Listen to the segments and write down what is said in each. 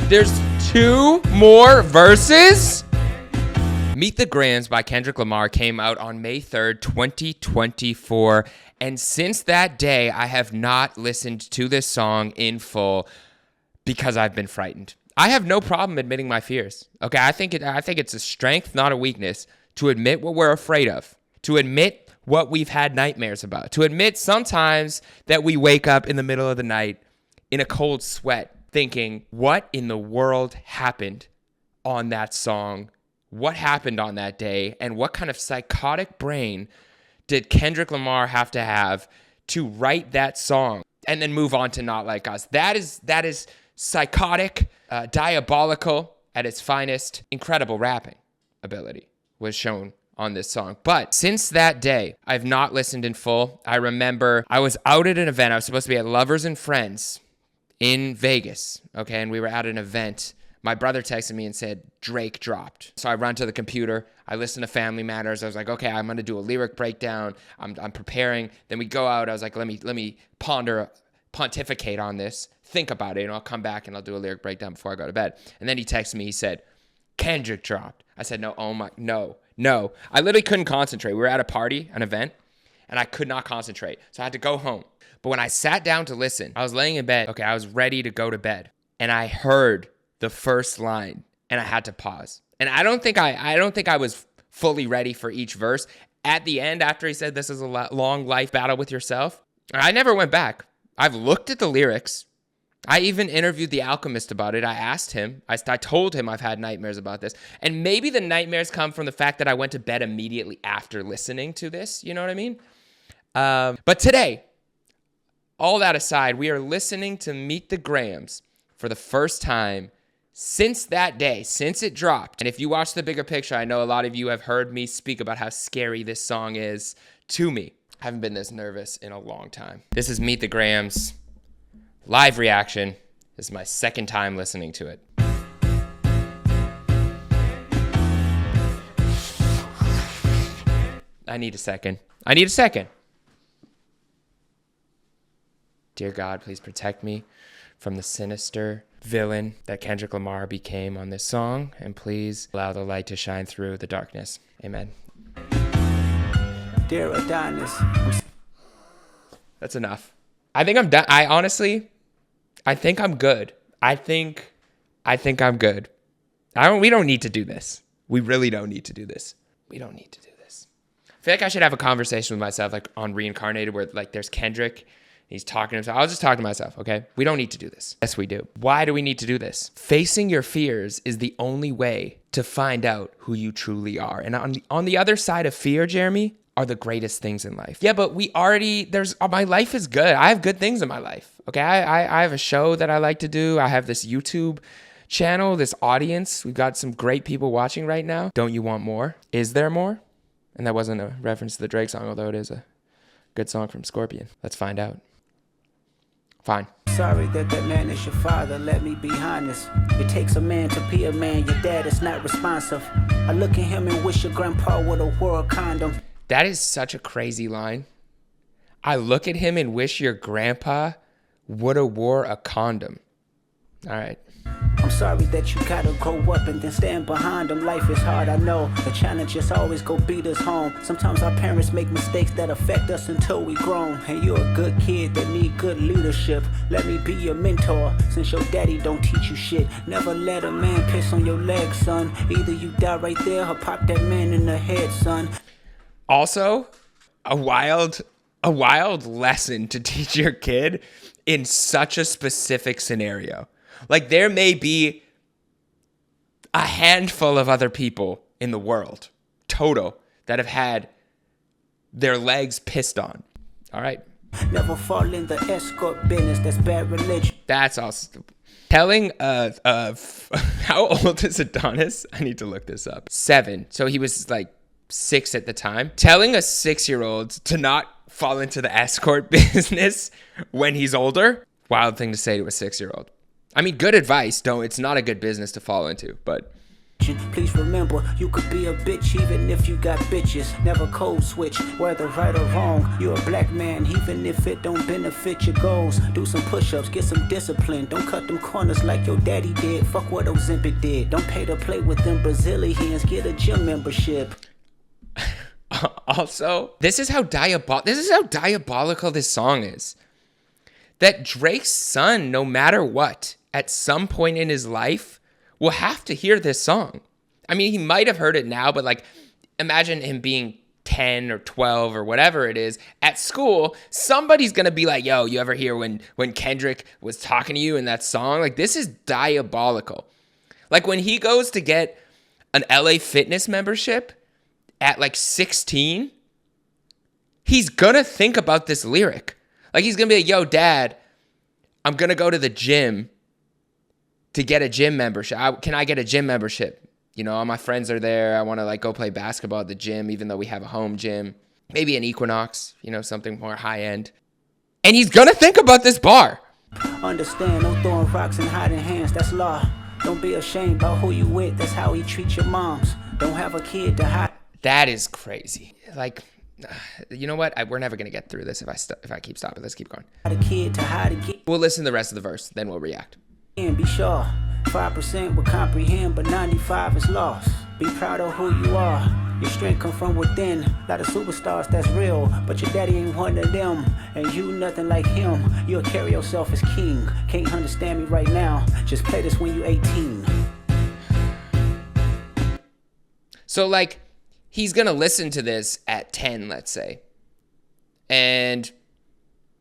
There's 2 more verses? Meet the Grams by Kendrick Lamar came out on May 3rd, 2024. And since that day, I have not listened to this song in full because I've been frightened. I have no problem admitting my fears. Okay, I think it's a strength, not a weakness, to admit what we're afraid of, to admit what we've had nightmares about, to admit sometimes that we wake up in the middle of the night in a cold sweat thinking, what in the world happened on that song? What happened on that day? And what kind of psychotic brain did Kendrick Lamar have to write that song and then move on to Not Like Us? That is psychotic, diabolical at its finest. Incredible rapping ability was shown on this song. But since that day, I've not listened in full. I remember I was out at an event. I was supposed to be at Lovers and Friends in Vegas, okay? And we were at an event. My brother texted me and said, Drake dropped. So I run to the computer. I listen to Family Matters. I was like, okay, I'm going to do a lyric breakdown. I'm preparing. Then we go out. I was like, let me pontificate on this, think about it, and I'll come back and I'll do a lyric breakdown before I go to bed. And then he texted me. He said, Kendrick dropped. I said, no. I literally couldn't concentrate. We were at a party, an event, and I could not concentrate. So I had to go home. But when I sat down to listen, I was laying in bed. Okay, I was ready to go to bed. And I heard the first line, and I had to pause. And I don't think I was fully ready for each verse. At the end, after he said, this is a long life battle with yourself, I never went back. I've looked at the lyrics. I even interviewed The Alchemist about it. I asked him. I told him I've had nightmares about this. And maybe the nightmares come from the fact that I went to bed immediately after listening to this. You know what I mean? But today, all that aside, we are listening to Meet the Grams for the first time since that day, since it dropped. And if you watch the bigger picture, I know a lot of you have heard me speak about how scary this song is to me. I haven't been this nervous in a long time. This is Meet the Grams live reaction. This is my second time listening to it. I need a second. Dear God, please protect me from the sinister villain that Kendrick Lamar became on this song, and please allow the light to shine through the darkness. Amen. Dear Adonis. That's enough. I think I'm done. I think I'm good. I think I'm good. We don't need to do this. We really don't need to do this. We don't need to do this. I feel like I should have a conversation with myself, like on Reincarnated, where like there's Kendrick. He's talking to himself. I'll just talk to myself, okay? We don't need to do this. Yes, we do. Why do we need to do this? Facing your fears is the only way to find out who you truly are. And on the other side of fear, Jeremy, are the greatest things in life. Yeah, but my life is good. I have good things in my life, okay? I have a show that I like to do. I have this YouTube channel, this audience. We've got some great people watching right now. Don't you want more? Is there more? And that wasn't a reference to the Drake song, although it is a good song from Scorpion. Let's find out. Fine. Sorry that man is your father, let me be honest. It takes a man to be a man, your dad is not responsive. I look at him and wish your grandpa would have wore a condom. That is such a crazy line. I look at him and wish your grandpa would have wore a condom. All right. I'm sorry that you gotta grow up and then stand behind them. Life is hard, I know. The challenges always go beat us home. Sometimes our parents make mistakes that affect us until we grown. And you're a good kid that need good leadership. Let me be your mentor, since your daddy don't teach you shit. Never let a man piss on your leg, son. Either you die right there or pop that man in the head, son. Also, a wild lesson to teach your kid in such a specific scenario. Like, there may be a handful of other people in the world, total, that have had their legs pissed on. All right? Never fall in the escort business, that's bad religion. That's all stupid. Telling, how old is Adonis? I need to look this up. 7. So he was like 6 at the time. Telling a 6-year-old to not fall into the escort business when he's older, wild thing to say to a 6-year-old. I mean, good advice. It's not a good business to fall into, but Please remember, you could be a bitch even if you got bitches. Never code switch, whether right or wrong. You're a black man, even if it don't benefit your goals. Do some push-ups, get some discipline. Don't cut them corners like your daddy did. Fuck what Ozempic did. Don't pay to play with them Brazilians. Get a gym membership. Also, this is how diabolical this song is. That Drake's son, no matter what, at some point in his life, will have to hear this song. I mean, he might have heard it now, but like, imagine him being 10 or 12 or whatever it is at school. Somebody's gonna be like, yo, you ever hear when Kendrick was talking to you in that song? Like, this is diabolical. Like, when he goes to get an LA Fitness membership at like 16, he's gonna think about this lyric. Like, he's gonna be like, yo, dad, I'm gonna go to the gym to get a gym membership. Can I get a gym membership? You know, all my friends are there. I want to like go play basketball at the gym, even though we have a home gym. Maybe an Equinox, you know, something more high end. And he's gonna think about this bar. Understand, no throwing rocks and hiding hands, that's law. Don't be ashamed about who you with, that's how he treats your moms. Don't have a kid to hide. That is crazy. Like, you know what? We're never gonna get through this if I keep stopping. Let's keep going. A kid to hide again. We'll listen to the rest of the verse, then we'll react. Be sure, 5% will comprehend, but 95 is lost. Be proud of who you are. Your strength come from within. A lot of superstars that's real, but your daddy ain't one of them. And you nothing like him. You'll carry yourself as king. Can't understand me right now. Just play this when you 18. So like, he's gonna listen to this at 10, let's say, and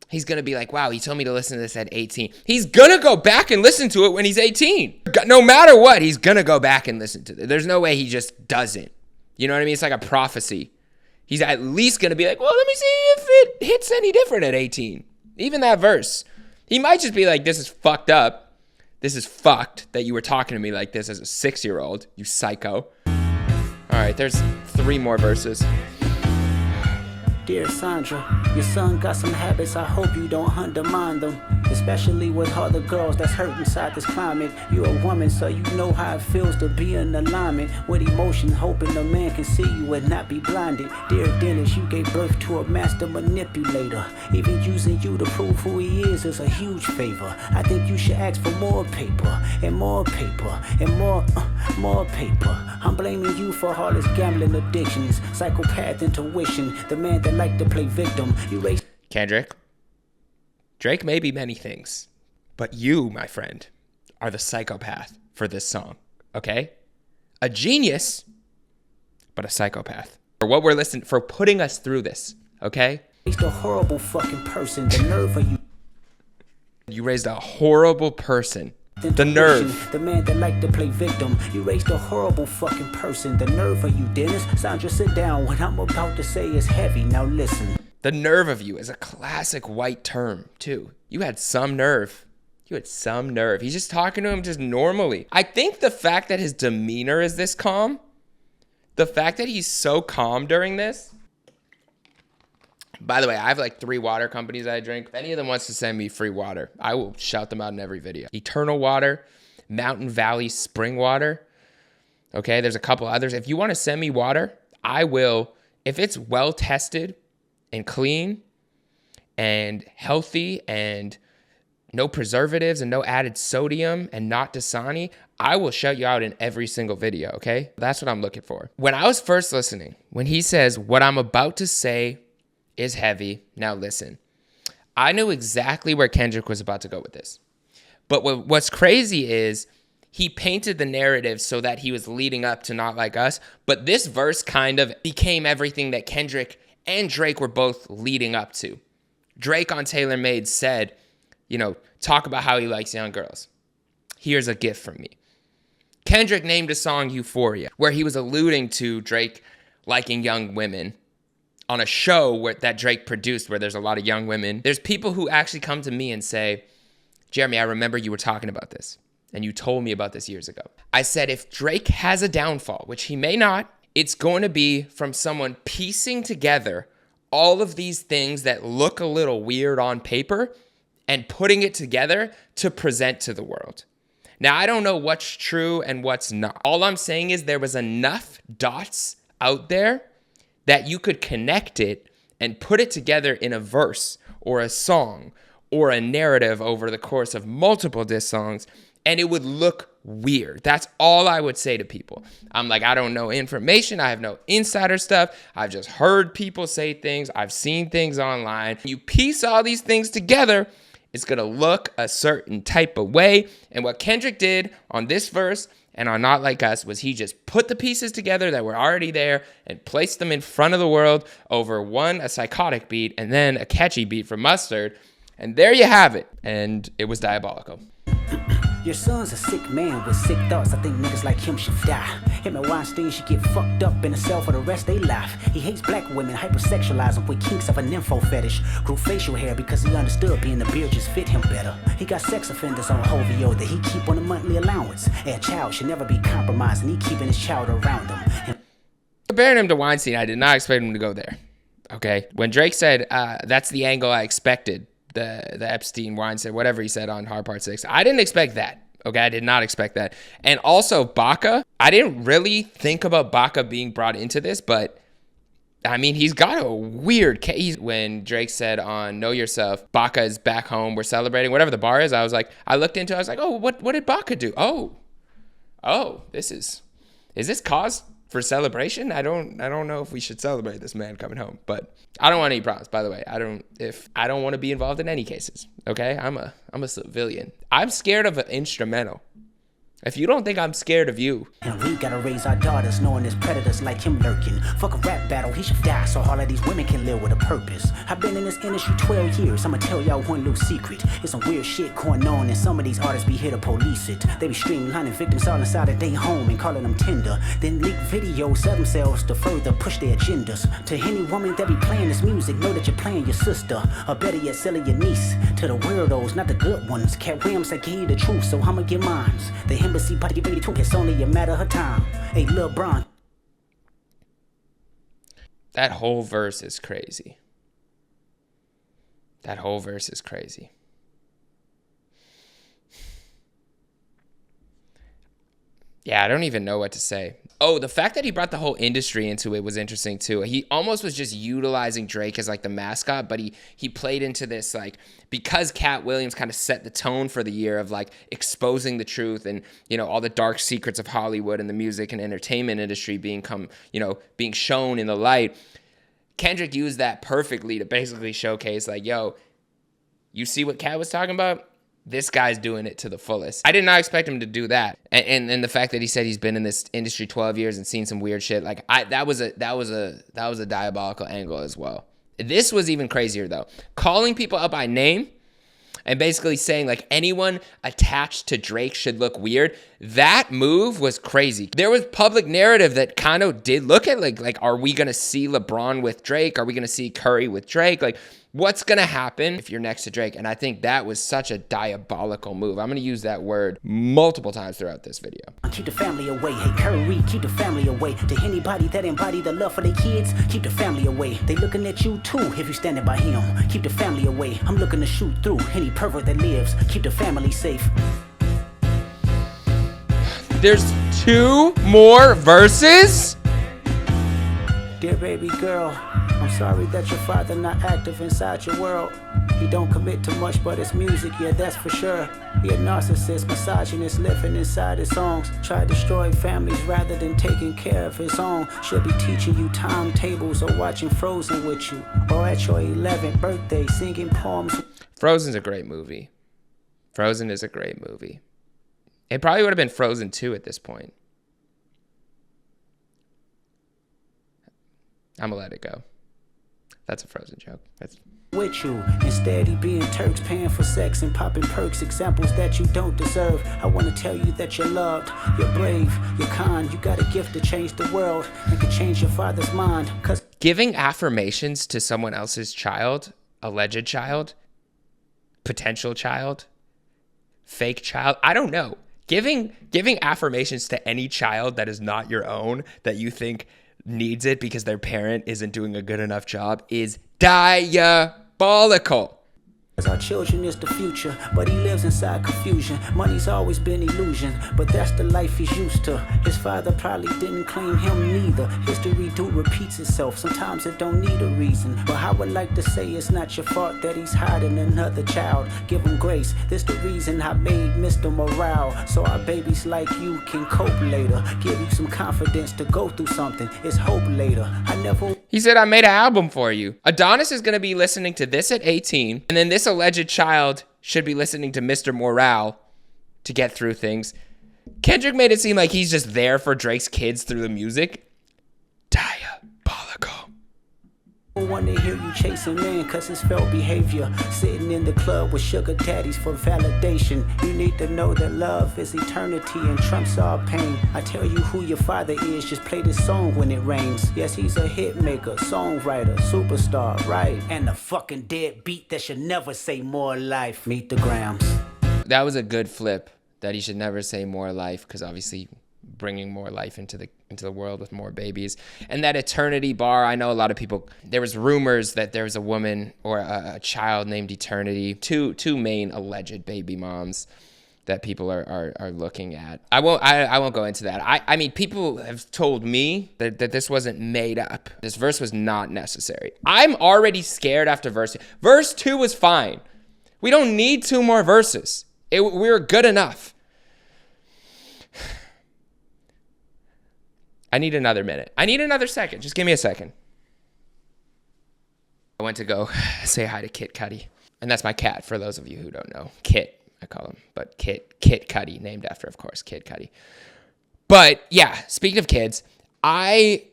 he's going to be like, wow, he told me to listen to this at 18. He's going to go back and listen to it when he's 18. No matter what, he's going to go back and listen to it. There's no way he just doesn't. You know what I mean? It's like a prophecy. He's at least going to be like, well, let me see if it hits any different at 18. Even that verse. He might just be like, this is fucked up. This is fucked that you were talking to me like this as a 6-year-old, you psycho. All right, there's 3 more verses. Dear Sandra, your son got some habits, I hope you don't undermine them. Especially with all the girls that's hurt inside this climate. You're a woman, so you know how it feels to be in alignment with emotion, hoping a man can see you and not be blinded. Dear Dennis, you gave birth to a master manipulator. Even using you to prove who he is a huge favor. I think you should ask for more paper, and more paper, and more paper. I'm blaming you for all his gambling addictions, psychopath intuition, the man that like to play victim. You raised Kendrick. Drake may be many things, but you, my friend, are the psychopath for this song, okay? A genius, but a psychopath. For what we're listening, for putting us through this, okay? Raised a horrible fucking person, the nerve of you. You raised a horrible person. The nerve. The man that like to play victim. You raised a horrible fucking person. The nerve of you, Dennis. Sandra, sit down. What I'm about to say is heavy. Now listen. The nerve of you is a classic white term, too. You had some nerve. You had some nerve. He's just talking to him just normally. I think the fact that his demeanor is this calm, the fact that he's so calm during this. By the way, I have like 3 water companies I drink. If any of them wants to send me free water, I will shout them out in every video. Eternal Water, Mountain Valley Spring Water. Okay, there's a couple others. If you want to send me water, I will. If it's well tested and clean and healthy and no preservatives and no added sodium and not Dasani, I will shout you out in every single video, okay? That's what I'm looking for. When I was first listening, when he says, what I'm about to say is heavy, now listen, I knew exactly where Kendrick was about to go with this. But what's crazy is he painted the narrative so that he was leading up to Not Like Us, but this verse kind of became everything that Kendrick and Drake were both leading up to. Drake on Taylor Made said, you know, talk about how he likes young girls. Here's a gift from me. Kendrick named a song Euphoria, where he was alluding to Drake liking young women on a show that Drake produced where there's a lot of young women. There's people who actually come to me and say, Jeremy, I remember you were talking about this, and you told me about this years ago. I said, if Drake has a downfall, which he may not, it's going to be from someone piecing together all of these things that look a little weird on paper and putting it together to present to the world. Now, I don't know what's true and what's not. All I'm saying is there was enough dots out there that you could connect it and put it together in a verse or a song or a narrative over the course of multiple diss songs, and it would look weird. That's all I would say to people. I'm like, I don't know information. I have no insider stuff. I've just heard people say things. I've seen things online. You piece all these things together, it's going to look a certain type of way. And what Kendrick did on this verse and on Not Like Us was he just put the pieces together that were already there and placed them in front of the world over a psychotic beat and then a catchy beat from Mustard. And there you have it. And it was diabolical. Your son's a sick man with sick thoughts. I think niggas like him should die. Him and Weinstein should get fucked up in a cell for the rest of their life. He hates black women, hypersexualize them with kinks of a nympho fetish. Grew facial hair because he understood being a beard just fit him better. He got sex offenders on Hovio that he keep on a monthly allowance. A child should never be compromised, and he keeping his child around him. Comparing him to Weinstein, I did not expect him to go there. Okay? When Drake said, that's the angle I expected, the Epstein, Weinstein, whatever he said on Hard Part 6. I didn't expect that. Okay, I did not expect that. And also Baca, I didn't really think about Baca being brought into this, but I mean, he's got a weird case. When Drake said on Know Yourself, Baca is back home, we're celebrating, whatever the bar is, I was like, I looked into it, I was like, oh, what did Baca do? Oh, is this cause for celebration? I don't know if we should celebrate this man coming home, but I don't want any problems, by the way. I don't want to be involved in any cases. Okay? I'm a civilian. I'm scared of an instrumental. If you don't think I'm scared of you. And we gotta raise our daughters knowing there's predators like him lurking. Fuck a rap battle, he should die so all of these women can live with a purpose. I've been in this industry 12 years, I'ma tell y'all one little secret. There's some weird shit going on and some of these artists be here to police it. They be streaming hunting victims all inside of their home and calling them tender. Then leak videos of themselves to further push their agendas. To any woman that be playing this music, know that you're playing your sister. Or better yet, selling your niece. To the weirdos, not the good ones. Cat Williams, I gave you the truth, so I'ma get mines. The embassy about to get ready to, it's only a matter of time. Hey, Lil Bron. That whole verse is crazy. That whole verse is crazy. Yeah, I don't even know what to say. Oh, the fact that he brought the whole industry into it was interesting too. He almost was just utilizing Drake as like the mascot, but he played into this like, because Cat Williams kind of set the tone for the year of like exposing the truth and, you know, all the dark secrets of Hollywood and the music and entertainment industry being shown in the light. Kendrick used that perfectly to basically showcase like, yo, you see what Cat was talking about? This guy's doing it to the fullest. I did not expect him to do that. And the fact that he said he's been in this industry 12 years and seen some weird shit, like that was a diabolical angle as well. This was even crazier though. Calling people out by name and basically saying like anyone attached to Drake should look weird. That move was crazy. There was public narrative that kind of did look at like, are we going to see LeBron with Drake? Are we going to see Curry with Drake? Like, what's going to happen if you're next to Drake? And I think that was such a diabolical move. I'm going to use that word multiple times throughout this video. Keep the family away. Hey, Curry, keep the family away. To anybody that embody the love for their kids, keep the family away. They looking at you too if you're standing by him. Keep the family away. I'm looking to shoot through any pervert that lives. Keep the family safe. There's 2 more verses? Dear baby girl, I'm sorry that your father not active inside your world. He don't commit to much but his music, yeah, that's for sure. He a narcissist, misogynist, living inside his songs. Try to destroy families rather than taking care of his own. Should be teaching you timetables or watching Frozen with you. Or at your 11th birthday singing poems. Frozen's a great movie. Frozen is a great movie. It probably would have been Frozen 2 at this point. I'm gonna let it go. That's a Frozen joke. With you. Instead, he being Turks, paying for sex and popping perks, examples that you don't deserve. I want to tell you that you're loved, you're brave, you're kind. You got a gift to change the world and can change your father's mind. Cause giving affirmations to someone else's child, alleged child, potential child, fake child, I don't know. Giving affirmations to any child that is not your own, that you think needs it because their parent isn't doing a good enough job, is diabolical. Our children is the future, but he lives inside confusion. Money's always been illusion, but that's the life he's used to. His father probably didn't claim him neither. History do repeats itself, sometimes it don't need a reason. But I would like to say it's not your fault that he's hiding another child. Give him grace, this the reason I made Mr. Morale, so our babies like you can cope later. Give you some confidence to go through something, it's hope later. He said, I made an album for you. Adonis is going to be listening to this at 18, and then this alleged child should be listening to Mr. Morale to get through things. Kendrick made it seem like he's just there for Drake's kids through the music. Diabolical. Want to hear you chasing man cause it's felt behavior. Sitting in the club with sugar daddies for validation. You need to know that love is eternity and trumps all pain. I tell you who your father is, just play this song when it rains. Yes, he's a hit maker, songwriter, superstar, right? And a fucking dead beat that should never say more life. Meet the Grams. That was a good flip, that he should never say more life, because obviously bringing more life into the world with more babies. And that eternity bar, I know a lot of people, there was rumors that there was a woman or a child named Eternity, two main alleged baby moms that people are looking at. I won't go into that. I mean, people have told me that this wasn't made up. This verse was not necessary. I'm already scared after verse 2. Verse 2 was fine. We don't need 2 more verses. We were good enough. I need another minute. I need another second. Just give me a second. I went to go say hi to Kit Cudi. And that's my cat, for those of you who don't know. Kit, I call him. But Kit Cudi, named after, of course, Kid Cudi. But yeah, speaking of kids, I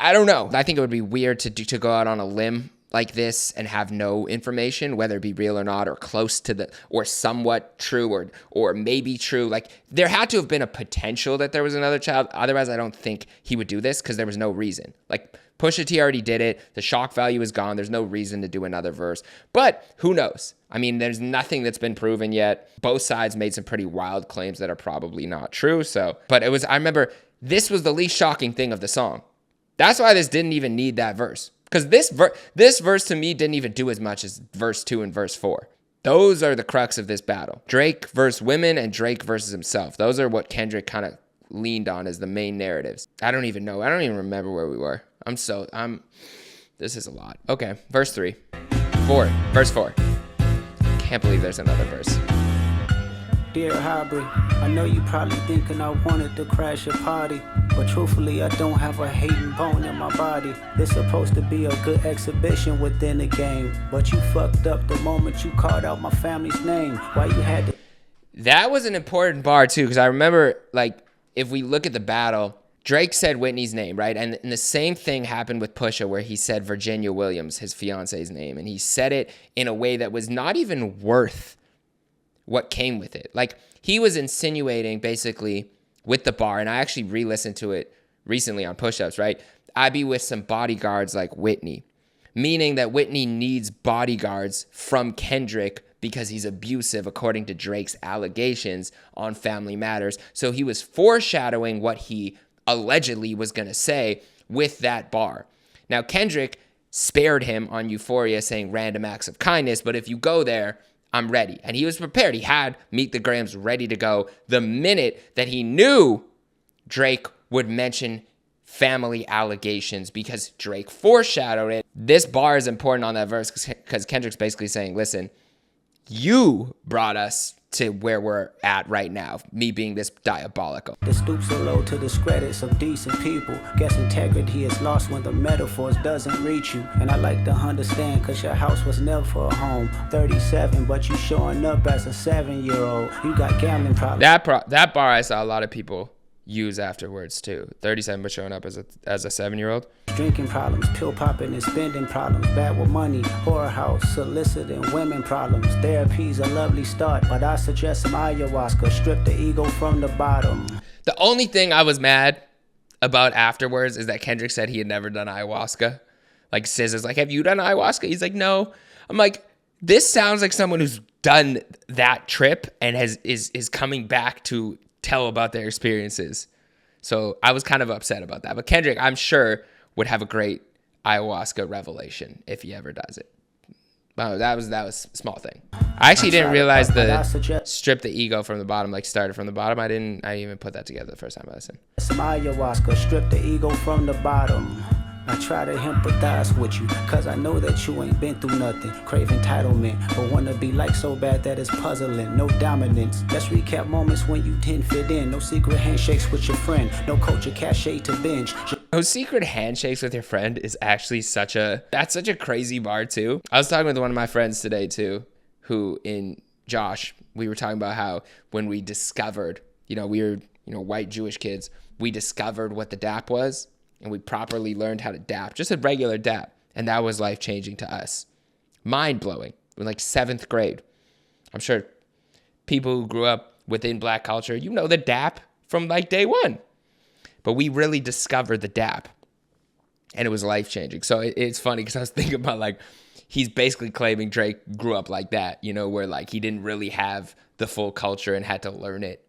don't know. I think it would be weird to go out on a limb like this and have no information, whether it be real or not, or close to or somewhat true, or maybe true. Like, there had to have been a potential that there was another child. Otherwise, I don't think he would do this, because there was no reason. Like, Pusha T already did it. The shock value is gone. There's no reason to do another verse. But who knows? I mean, there's nothing that's been proven yet. Both sides made some pretty wild claims that are probably not true. But I remember this was the least shocking thing of the song. That's why this didn't even need that verse. Because this verse to me didn't even do as much as verse 2 and verse 4. Those are the crux of this battle. Drake versus women and Drake versus himself. Those are what Kendrick kind of leaned on as the main narratives. I don't even know. I don't even remember where we were. This is a lot. Okay, verse 3. Verse 4. Can't believe there's another verse. Dear Hybrid, I know you probably thinking I wanted to crash your party, but truthfully I don't have a hating bone in my body. This supposed to be a good exhibition within the game, but you fucked up the moment you called out my family's name. Why you had to... That was an important bar too, because I remember, like, if we look at the battle, Drake said Whitney's name, right? And the same thing happened with Pusha, where he said Virginia Williams, his fiance's name, and he said it in a way that was not even worth what came with it. Like, he was insinuating basically with the bar, and I actually re-listened to it recently on push-ups, right? I be with some bodyguards like Whitney, meaning that Whitney needs bodyguards from Kendrick because he's abusive, according to Drake's allegations on Family Matters. So he was foreshadowing what he allegedly was going to say with that bar. Now, Kendrick spared him on Euphoria, saying random acts of kindness, but if you go there, I'm ready. And he was prepared. He had Meet the Grams ready to go the minute that he knew Drake would mention family allegations, because Drake foreshadowed it. This bar is important on that verse because Kendrick's basically saying, listen, you brought us to where we're at right now, me being this diabolical. The stoop so low to discredit of decent people. Guess integrity is lost when the metaphors doesn't reach you. And I like to understand, cause your house was never a home. 37, but you showing up as a 7-year-old. You got gambling problems. That bar I saw a lot of people use afterwards too. 37, but showing up as a 7-year-old. Drinking problems, pill popping and spending problems, bad with money, whorehouse, soliciting women problems. Therapy's a lovely start, but I suggest some ayahuasca, strip the ego from the bottom. The only thing I was mad about afterwards is that Kendrick said he had never done ayahuasca. Like, SZA's like, have you done ayahuasca? He's like, no. I'm like, this sounds like someone who's done that trip and is coming back to tell about their experiences. So I was kind of upset about that. But Kendrick, I'm sure, would have a great ayahuasca revelation if he ever does it. Wow, that was a small thing. I actually didn't realize the strip the ego from the bottom, like started from the bottom. I didn't even put that together the first time I listened. Some ayahuasca, strip the ego from the bottom. I try to empathize with you, cause I know that you ain't been through nothing. Crave entitlement, but wanna be like so bad that it's puzzling. No dominance. Let's recap moments when you didn't fit in. No secret handshakes with your friend. No culture cachet to binge. No secret handshakes with your friend is actually such a crazy bar too. I was talking with one of my friends today too, who in Josh, we were talking about how when we discovered, we were, white Jewish kids, we discovered what the dap was. And we properly learned how to dap, just a regular dap. And that was life-changing to us. Mind-blowing. In like 7th grade. I'm sure people who grew up within black culture, the dap from like day one. But we really discovered the dap. And it was life-changing. So it's funny because I was thinking about like, he's basically claiming Drake grew up like that, where like he didn't really have the full culture and had to learn it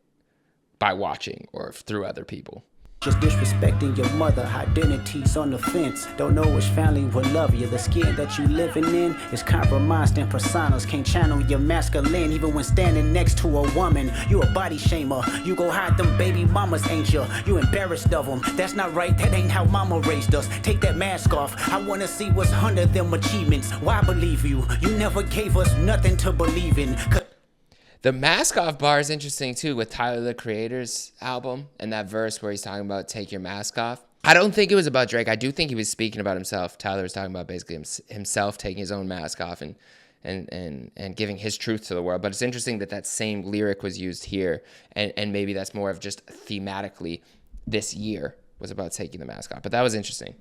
by watching or through other people. Just disrespecting your mother, identity's on the fence. Don't know which family will love you. The skin that you living in is compromised and personas can't channel your masculine. Even when standing next to a woman, you a body shamer. You go hide them baby mamas, ain't you? You embarrassed of them. That's not right, that ain't how mama raised us. Take that mask off, I wanna see what's under them achievements. Why believe you? You never gave us nothing to believe in. The mask off bar is interesting too with Tyler the Creator's album and that verse where he's talking about take your mask off. I don't think it was about Drake. I do think he was speaking about himself. Tyler was talking about basically himself taking his own mask off and giving his truth to the world. But it's interesting that same lyric was used here, and maybe that's more of just thematically this year was about taking the mask off. But that was interesting.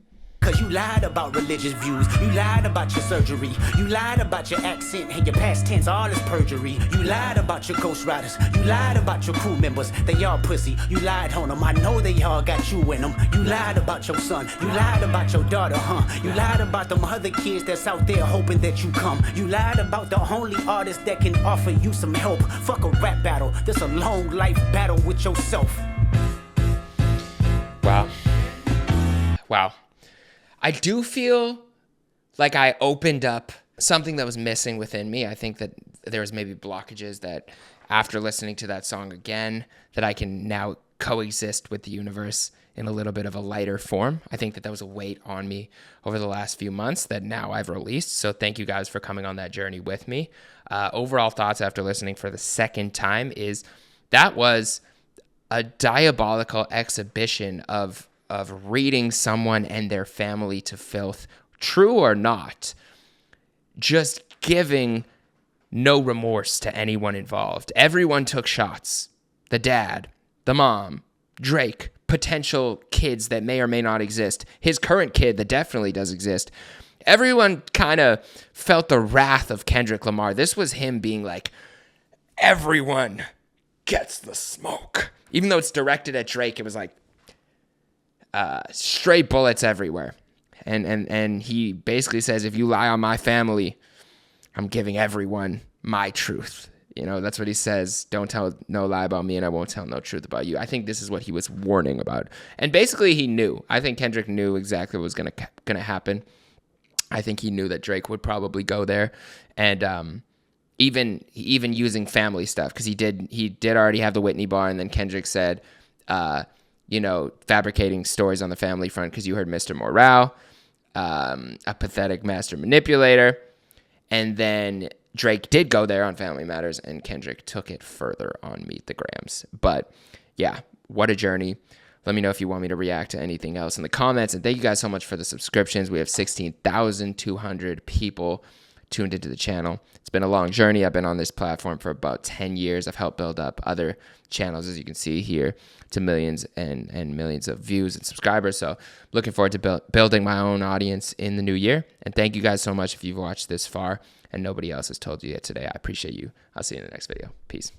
Cause you lied about religious views, you lied about your surgery, you lied about your accent and your past tense, all is perjury. You lied about your ghostwriters, you lied about your crew members, they all pussy, you lied on them, I know they all got you in them. You lied about your son, you lied about your daughter, you lied about them other kids that's out there hoping that you come. You lied about the only artist that can offer you some help. Fuck a rap battle, this a long life battle with yourself. Wow. I do feel like I opened up something that was missing within me. I think that there was maybe blockages that after listening to that song again, that I can now coexist with the universe in a little bit of a lighter form. I think that was a weight on me over the last few months that now I've released. So thank you guys for coming on that journey with me. Overall thoughts after listening for the second time is that was a diabolical exhibition of reading someone and their family to filth, true or not, just giving no remorse to anyone involved. Everyone took shots. The dad, the mom, Drake, potential kids that may or may not exist, his current kid that definitely does exist. Everyone kind of felt the wrath of Kendrick Lamar. This was him being like, everyone gets the smoke. Even though it's directed at Drake, it was like, straight bullets everywhere. And he basically says, if you lie on my family, I'm giving everyone my truth. That's what he says. Don't tell no lie about me and I won't tell no truth about you. I think this is what he was warning about. And basically he knew. I think Kendrick knew exactly what was going to happen. I think he knew that Drake would probably go there. And even using family stuff, because he did already have the Whitney bar, and then Kendrick said, fabricating stories on the family front because you heard Mr. Morale, a pathetic master manipulator. And then Drake did go there on Family Matters, and Kendrick took it further on Meet the Grams. But yeah, what a journey. Let me know if you want me to react to anything else in the comments. And thank you guys so much for the subscriptions. We have 16,200 people tuned into the channel. It's been a long journey. I've been on this platform for about 10 years. I've helped build up other channels, as you can see here, to millions and millions of views and subscribers. So looking forward to building my own audience in the new year. And thank you guys so much if you've watched this far and nobody else has told you yet today. I appreciate you. I'll see you in the next video. Peace.